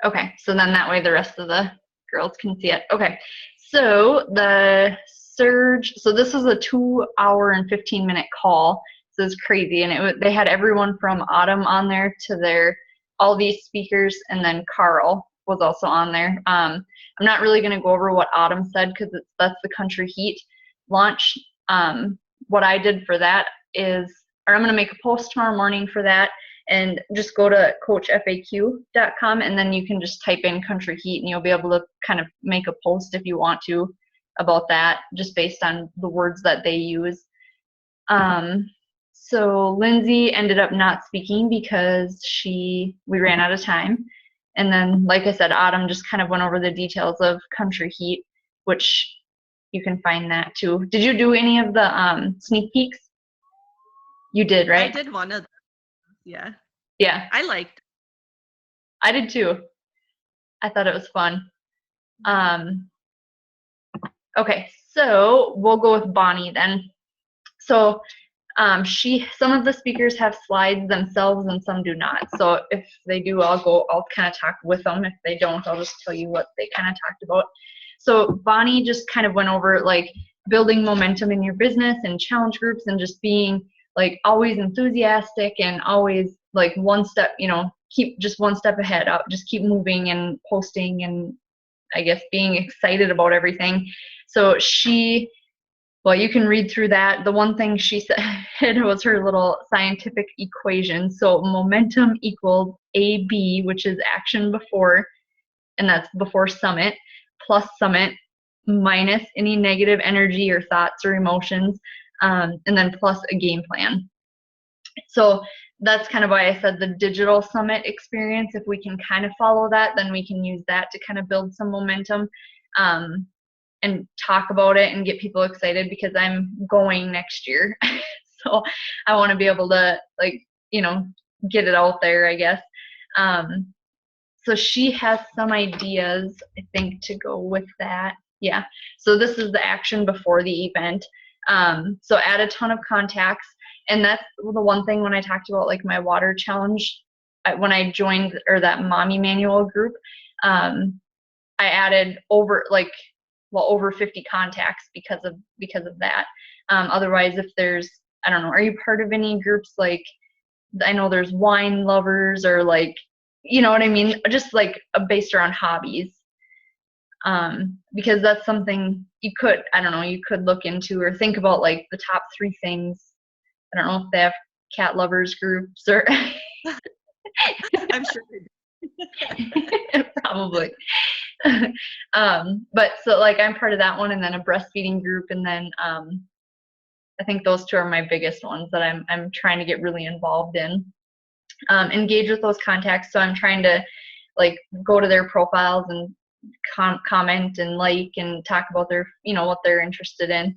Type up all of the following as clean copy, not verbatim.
Okay, so then that way the rest of the girls can see it. Okay, so the surge, so this was a 2 hour and 15-minute call. So it's crazy. And they had everyone from Autumn on there to all these speakers, and then Carl was also on there. I'm not really going to go over what Autumn said because that's the Country Heat launch. What I did for that is, or I'm going to make a post tomorrow morning for that, and just go to coachfaq.com, and then you can just type in Country Heat, and you'll be able to kind of make a post if you want to about that, just based on the words that they use. So Lindsay ended up not speaking because we ran out of time. And then, like I said, Autumn just kind of went over the details of Country Heat, which you can find that too. Did you do any of the sneak peeks? You did, right? I did one of them. Yeah. Yeah. I liked it. I did too. I thought it was fun. Okay, so we'll go with Bonnie then. So some of the speakers have slides themselves and some do not. So if they do, I'll kind of talk with them. If they don't, I'll just tell you what they kind of talked about. So Bonnie just kind of went over like building momentum in your business and challenge groups, and just being like always enthusiastic and always like one step, keep just one step ahead up, just keep moving and posting, and I guess being excited about everything. So well, you can read through that. The one thing she said was her little scientific equation. So momentum equals AB, which is action before, and that's before summit, plus summit, minus any negative energy or thoughts or emotions, and then plus a game plan. So that's kind of why I said the digital summit experience. If we can kind of follow that, then we can use that to kind of build some momentum. And talk about it and get people excited, because I'm going next year. So I want to be able to get it out there, I guess. So she has some ideas, I think, to go with that. Yeah. So this is the action before the event. So add a ton of contacts. And that's the one thing when I talked about like my water challenge, when I joined that mommy manual group, I added over 50 contacts because of that. Otherwise, if there's, I don't know, are you part of any groups? Like, I know there's wine lovers, or like, you know what I mean? Just like based around hobbies. Because that's something you could look into or think about, like the top 3 things. I don't know if they have cat lovers groups or. I'm sure they do. Probably. But so like I'm part of that one, and then a breastfeeding group, and then I think those 2 are my biggest ones that I'm trying to get really involved in. Engage with those contacts. So I'm trying to like go to their profiles and comment and like and talk about their what they're interested in.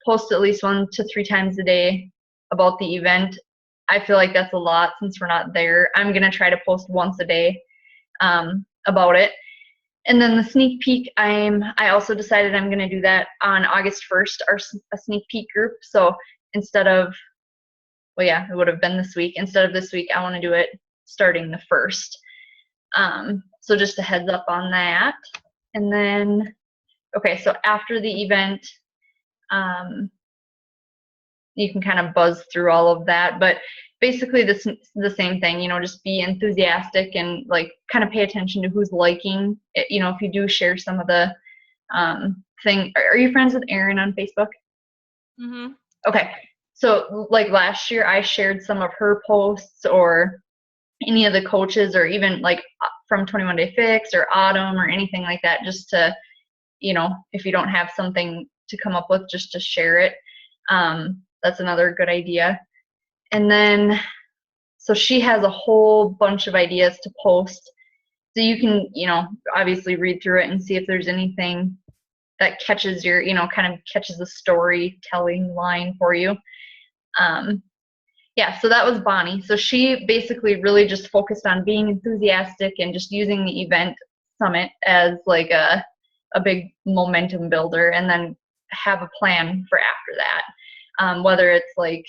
Post at least 1 to 3 times a day about the event. I feel like that's a lot since we're not there. I'm gonna try to post once a day about it. And then the sneak peek, I also decided I'm going to do that on August 1st, a sneak peek group. So instead of, it would have been this week. Instead of this week, I want to do it starting the 1st. So just a heads up on that. And then, okay, so after the event, you can kind of buzz through all of that, but basically the same thing, just be enthusiastic and like kind of pay attention to who's liking it. If you do share some of the thing. Are you friends with Erin on Facebook? Mm-hmm. Okay, so like last year I shared some of her posts, or any of the coaches, or even like from 21 Day Fix or Autumn or anything like that, just to if you don't have something to come up with, just to share it. That's another good idea. And then, so she has a whole bunch of ideas to post. So you can, obviously read through it and see if there's anything that catches your, kind of catches the storytelling line for you. Yeah, so that was Bonnie. So she basically really just focused on being enthusiastic and just using the event summit as like a big momentum builder, and then have a plan for after that. Whether it's like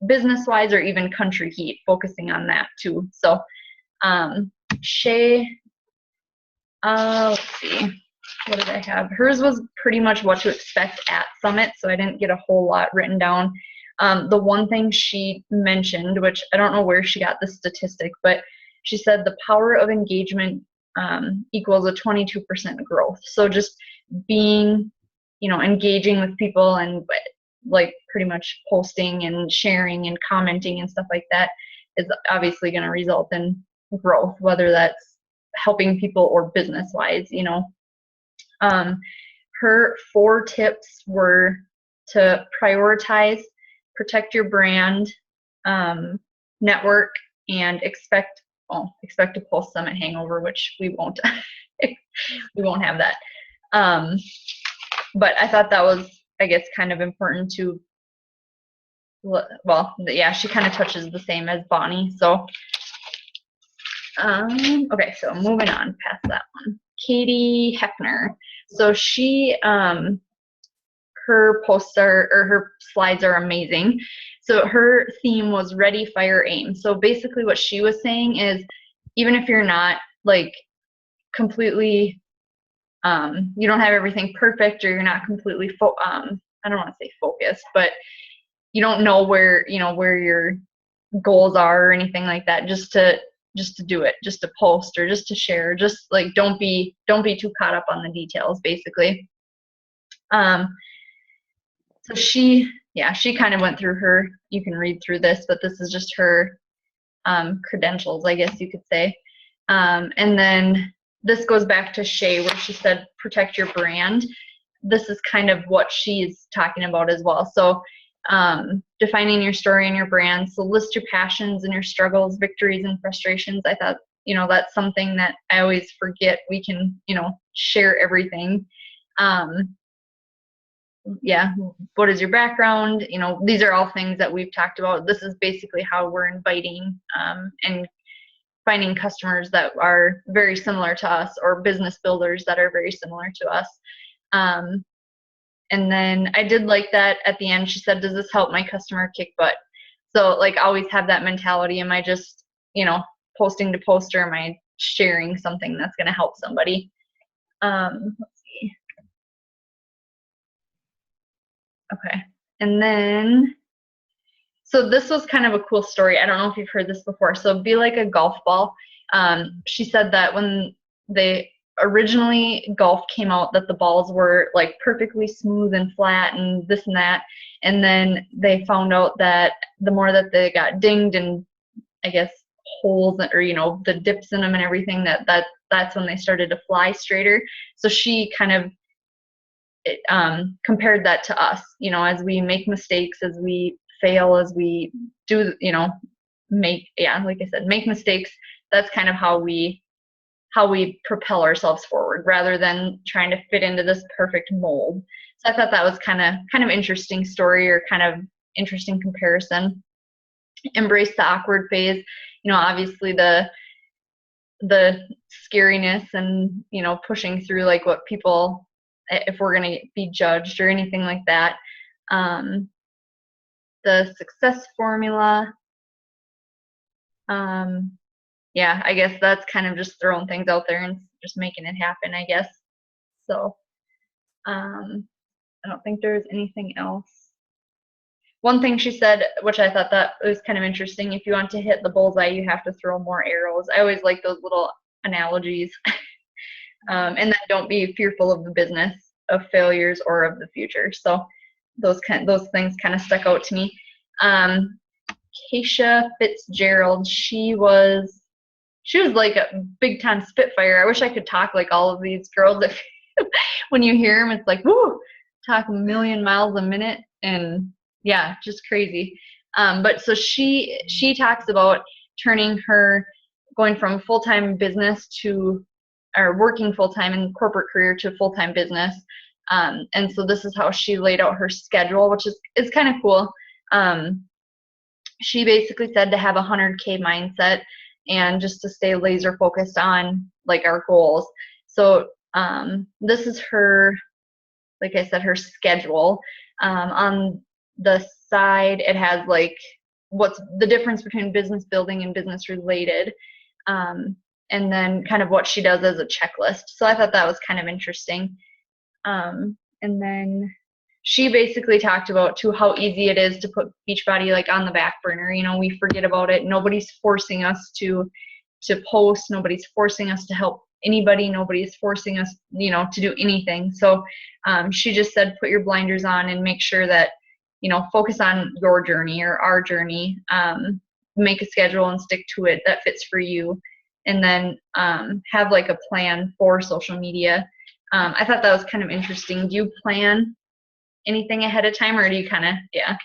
business-wise or even Country Heat, focusing on that too. So Shay Let's see. What did I have? Hers was pretty much what to expect at Summit, so I didn't get a whole lot written down. The one thing she mentioned, which I don't know where she got the statistic, but she said the power of engagement equals a 22% growth. So just being, engaging with people and like pretty much posting and sharing and commenting and stuff like that is obviously going to result in growth, whether that's helping people or business wise, her 4 tips were to prioritize, protect your brand, network, and expect to post Summit hangover, which we won't. We won't have that. But I thought that was, I guess, kind of important to. Well, yeah, she kind of touches the same as Bonnie. So, okay, so moving on past that one. Katie Hefner. So she, her posts or her slides are amazing. So her theme was ready, fire, aim. So basically what she was saying is, even if you're not like completely, you don't have everything perfect, or you're not completely, I don't want to say focused, but you don't know where your goals are or anything like that, just to do it, just to post or just to share, just like don't be too caught up on the details, basically. So she kind of went through her, you can read through this, but this is just her credentials, I guess you could say. And then this goes back to Shay, where she said protect your brand. This is kind of what she's talking about as well. So defining your story and your brand. So list your passions and your struggles, victories and frustrations. I thought, that's something that I always forget. We can, share everything. Yeah, what is your background? These are all things that we've talked about. This is basically how we're inviting and finding customers that are very similar to us, or business builders that are very similar to us. And then I did like that at the end, she said, does this help my customer kick butt? So like always have that mentality. Am I just, posting to post, or am I sharing something that's going to help somebody? Let's see. Okay. And then, so this was kind of a cool story. I don't know if you've heard this before. So be like a golf ball. She said that when they originally golf came out, that the balls were like perfectly smooth and flat and this and that. And then they found out that the more that they got dinged and I guess holes, or the dips in them and everything, that's when they started to fly straighter. So she kind of compared that to us, as we make mistakes, as we fail, as we do, make mistakes. That's kind of how we propel ourselves forward, rather than trying to fit into this perfect mold. So I thought that was kind of interesting story, or kind of interesting comparison. Embrace the awkward phase. Obviously the scariness and, pushing through like what people, if we're going to be judged or anything like that. The success formula. Yeah, I guess that's kind of just throwing things out there and just making it happen, I guess. So I don't think there's anything else. One thing she said, which I thought that was kind of interesting, if you want to hit the bullseye, you have to throw more arrows. I always like those little analogies. And then don't be fearful of the business, of failures, or of the future. So those things kind of stuck out to me. Keisha Fitzgerald, she was like a big time spitfire. I wish I could talk like all of these girls. If when you hear them, it's like, woo, talk a million miles a minute, and yeah, just crazy. But so she talks about going from full-time business to, or working full-time in corporate career to full-time business. And so this is how she laid out her schedule, which is kind of cool. She basically said to have a 100K mindset, and just to stay laser focused on like our goals. So this is her, like I said, her schedule. On the side, it has like what's the difference between business building and business related. and then kind of what she does as a checklist. So I thought that was kind of interesting. And then she basically talked about too how easy it is to put Beachbody like on the back burner. We forget about it. Nobody's forcing us to post. Nobody's forcing us to help anybody. Nobody's forcing us, to do anything. So she just said, put your blinders on and make sure that, focus on your journey or our journey. Make a schedule and stick to it that fits for you. And then have like a plan for social media. I thought that was kind of interesting. Do you plan anything ahead of time, or do you kind of, yeah?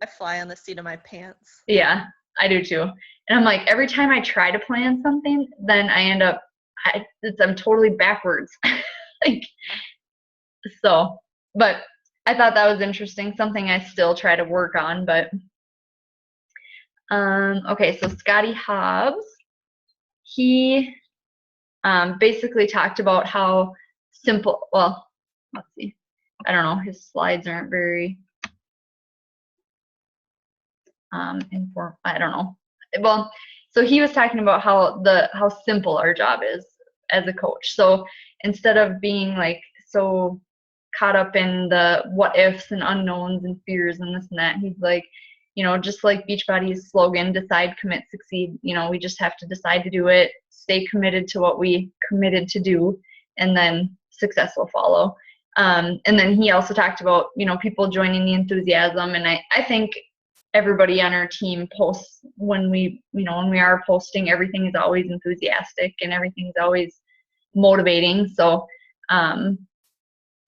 I fly on the seat of my pants. Yeah, I do too. And I'm like, every time I try to plan something, then I end up, I'm totally backwards. But I thought that was interesting, something I still try to work on, but, okay, so Scotty Hobbs, he basically talked about how simple, well, let's see. I don't know, his slides aren't very informed. I don't know. Well, so he was talking about how simple our job is as a coach. So instead of being like so caught up in the what ifs and unknowns and fears and this and that, he's like, just like Beachbody's slogan, decide, commit, succeed. We just have to decide to do it, stay committed to what we committed to do, and then success will follow. And then he also talked about, people joining the enthusiasm. And I think everybody on our team posts when we are posting, everything is always enthusiastic and everything's always motivating. So I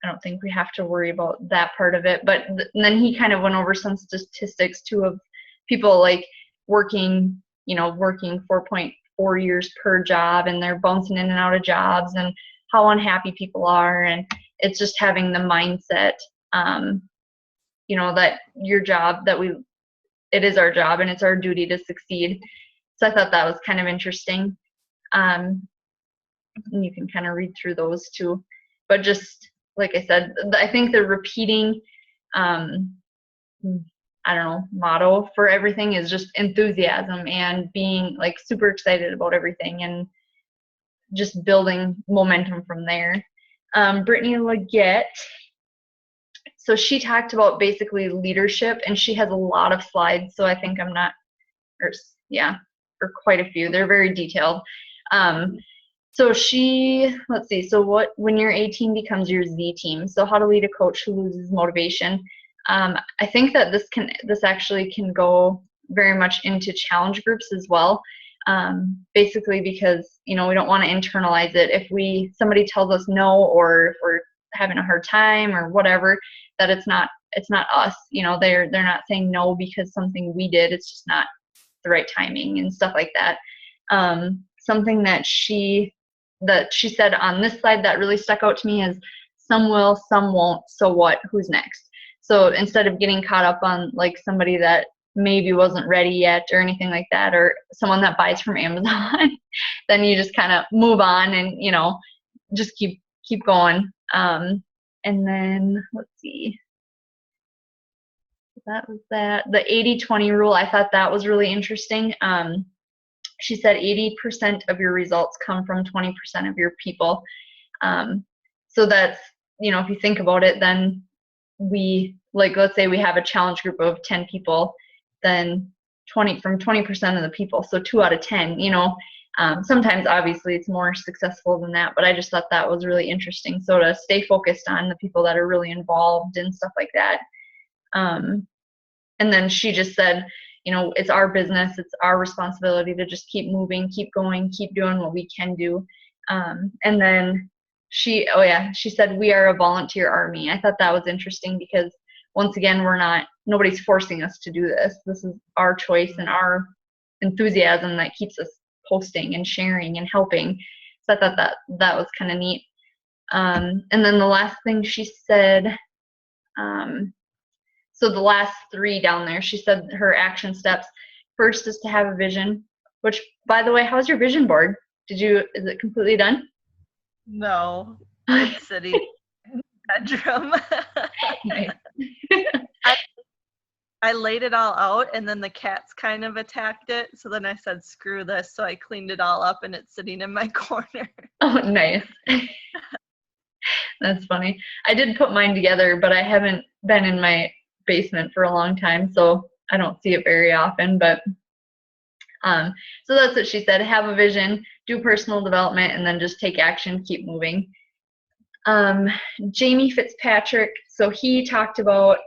don't think we have to worry about that part of it. But then he kind of went over some statistics too of people like working 4.4 years per job, and they're bouncing in and out of jobs, and how unhappy people are. And it's just having the mindset, that your job, it is our job and it's our duty to succeed. So I thought that was kind of interesting. And you can kind of read through those too. But just like I said, I think the repeating, motto for everything is just enthusiasm and being like super excited about everything and just building momentum from there. Brittany Leggett, so she talked about basically leadership, and she has a lot of slides, so I think or quite a few. They're very detailed. So let's see, so when your A team becomes your Z team, so how to lead a coach who loses motivation. I think that this actually can go very much into challenge groups as well. Basically because, we don't want to internalize it. If somebody tells us no, or if we're having a hard time or whatever, that it's not us, they're not saying no because something we did, it's just not the right timing and stuff like that. Something that she said on this slide that really stuck out to me is, some will, some won't, so what, who's next? So instead of getting caught up on like somebody that maybe wasn't ready yet or anything like that, or someone that buys from Amazon, then you just kind of move on and, just keep going. And then let's see. That was that. The 80-20 rule, I thought that was really interesting. She said 80% of your results come from 20% of your people. So that's, if you think about it, then let's say we have a challenge group of 10 people, then 20% of the people, so 2 out of 10, sometimes obviously it's more successful than that, but I just thought that was really interesting. So to stay focused on the people that are really involved and stuff like that. And then she just said, it's our business, it's our responsibility to just keep moving, keep going, keep doing what we can do. And then she said, we are a volunteer army. I thought that was interesting because once again, nobody's forcing us to do this. This is our choice and our enthusiasm that keeps us posting and sharing and helping. So I thought that was kind of neat. And then the last thing she said, so the last 3 down there, she said her action steps. First is to have a vision, which, by the way, how's your vision board? Is it completely done? No, it's sitting in the bedroom. Nice. I laid it all out, and then the cats kind of attacked it. So then I said, screw this. So I cleaned it all up, and it's sitting in my corner. Oh, nice. That's funny. I did put mine together, but I haven't been in my basement for a long time, so I don't see it very often. But so that's what she said. Have a vision, do personal development, and then just take action, keep moving. Jamie Fitzpatrick, so he talked about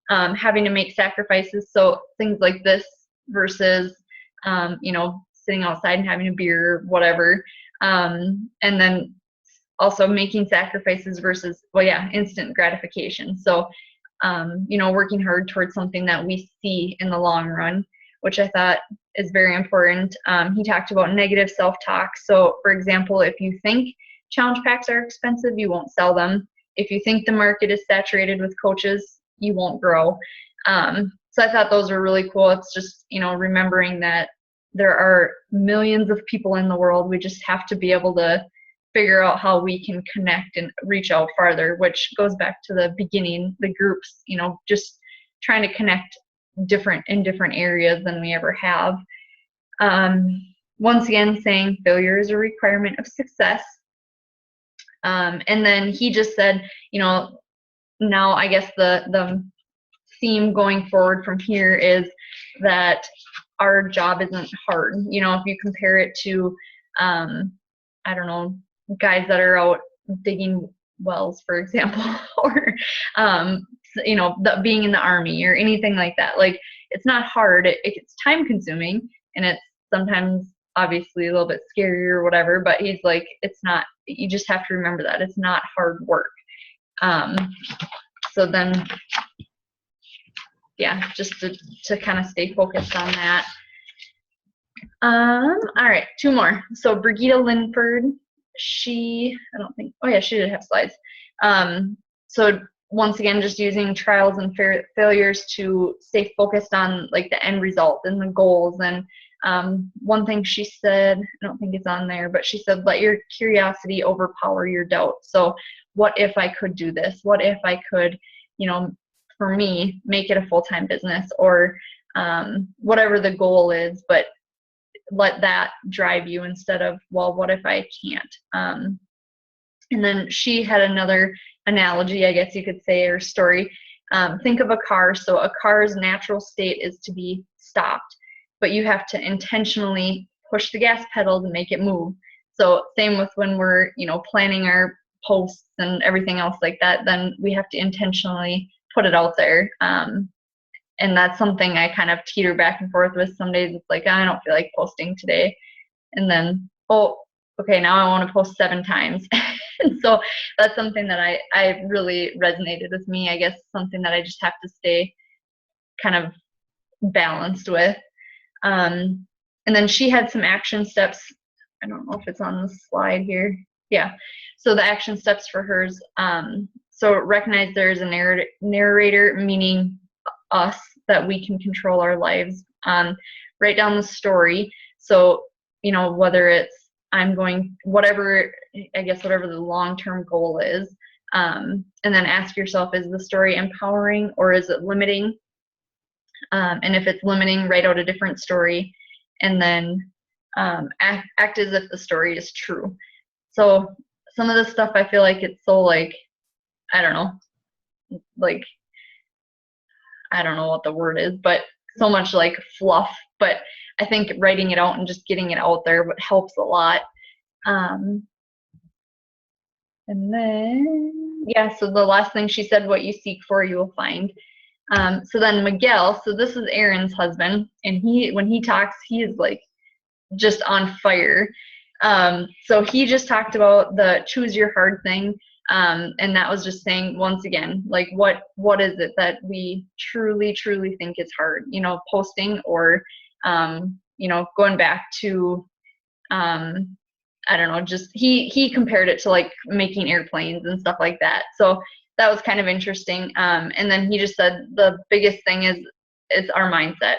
having to make sacrifices. So things like this versus, sitting outside and having a beer, whatever. And then also making sacrifices versus, instant gratification. So, working hard towards something that we see in the long run, which I thought is very important. He talked about negative self-talk. So, for example, if you think challenge packs are expensive, you won't sell them. If you think the market is saturated with coaches, you won't grow. So I thought those were really cool. It's just, remembering that there are millions of people in the world. We just have to be able to figure out how we can connect and reach out farther, which goes back to the beginning, the groups, just trying to connect in different areas than we ever have. Once again, saying failure is a requirement of success. And then he just said, now I guess the theme going forward from here is that our job isn't hard. If you compare it to, I don't know, guys that are out digging wells, for example, or, being in the army or anything like that. Like, it's not hard. It's time consuming, and it's sometimes obviously a little bit scary or whatever, but he's like, it's not, you just have to remember that it's not hard work. So then, just to kind of stay focused on that. All right, two more. So Brigida Linford, she did have slides. So once again, just using trials and failures to stay focused on like the end result and the goals. And one thing she said, I don't think it's on there, but she said, let your curiosity overpower your doubt. So what if I could do this? What if I could, for me, make it a full-time business, or whatever the goal is, but let that drive you instead of, well, what if I can't? And then she had another analogy, I guess you could say, or story. Think of a car. So a car's natural state is to be stopped, but you have to intentionally push the gas pedal to make it move. So same with when we're, planning our posts and everything else like that, then we have to intentionally put it out there. And that's something I kind of teeter back and forth with. Some days it's like, I don't feel like posting today. And then, oh, okay, now I want to post 7 times. And so that's something that I really resonated with me. I guess something that I just have to stay kind of balanced with. And then she had some action steps. I don't know if it's on the slide here. Yeah. So the action steps for hers. So recognize there's a narrator, meaning us, that we can control our lives. Write down the story. So, whether it's whatever the long-term goal is. And then ask yourself, is the story empowering or is it limiting? And if it's limiting, write out a different story. And then act as if the story is true. So some of this stuff, I feel like it's so like, I don't know what the word is, but so much like fluff. But I think writing it out and just getting it out there helps a lot. And then, so the last thing she said, what you seek for, you will find. So then Miguel, so this is Erin's husband, and when he talks, he is like just on fire. So he just talked about the choose your hard thing. And that was just saying, once again, like what is it that we truly, truly think is hard, posting or, going back to, I don't know, just he compared it to like making airplanes and stuff like that. So that was kind of interesting. And then he just said the biggest thing is our mindset.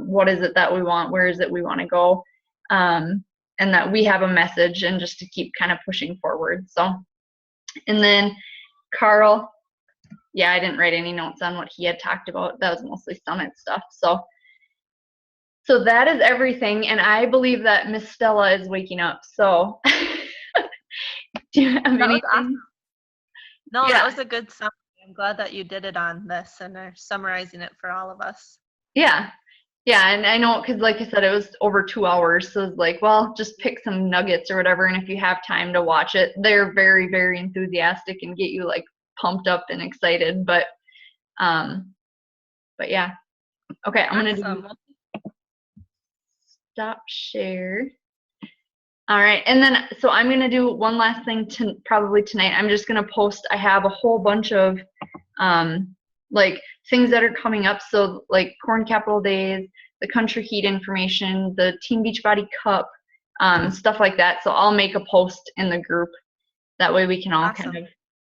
What is it that we want? Where is it we want to go? And that we have a message, and just to keep kind of pushing forward. So, and then Carl, yeah, I didn't write any notes on what he had talked about. That was mostly summit stuff. So that is everything, and I believe that Miss Stella is waking up. So do you have That was anything? awesome. No, Yeah. that was a good summary. I'm glad that you did it on this and are summarizing it for all of us. Yeah. Yeah, and I know because, like I said, it was over 2 hours, so it's like, well, just pick some nuggets or whatever, and if you have time to watch it, they're very, very enthusiastic and get you like pumped up and excited. But yeah. Okay, I'm gonna do Awesome. stop share. All right, and then so I'm gonna do one last thing probably tonight. I'm just gonna post. I have a whole bunch of like things that are coming up. So like Corn Capital Days, the Country Heat information, the Team Beachbody Cup, stuff like that. So I'll make a post in the group. That way we can all Awesome. kind of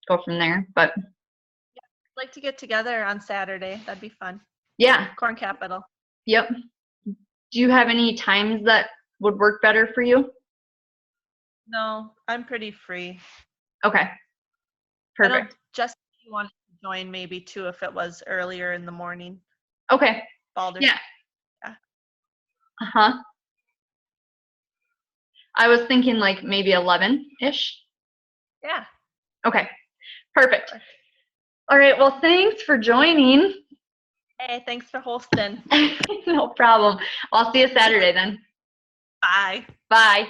go from there. But I'd like to get together on Saturday. That'd be fun. yeah, Corn Capital. yep. Do you have any times that would work better for you? No, I'm pretty free. Okay, perfect. Just if you wanted to join maybe too if it was earlier in the morning. Okay, Balder. yeah. Yeah. Uh-huh. I was thinking like maybe 11-ish. Yeah. Okay, perfect. All right, well, thanks for joining. Hey, thanks for hosting. No problem. I'll see you Saturday then. Bye. Bye.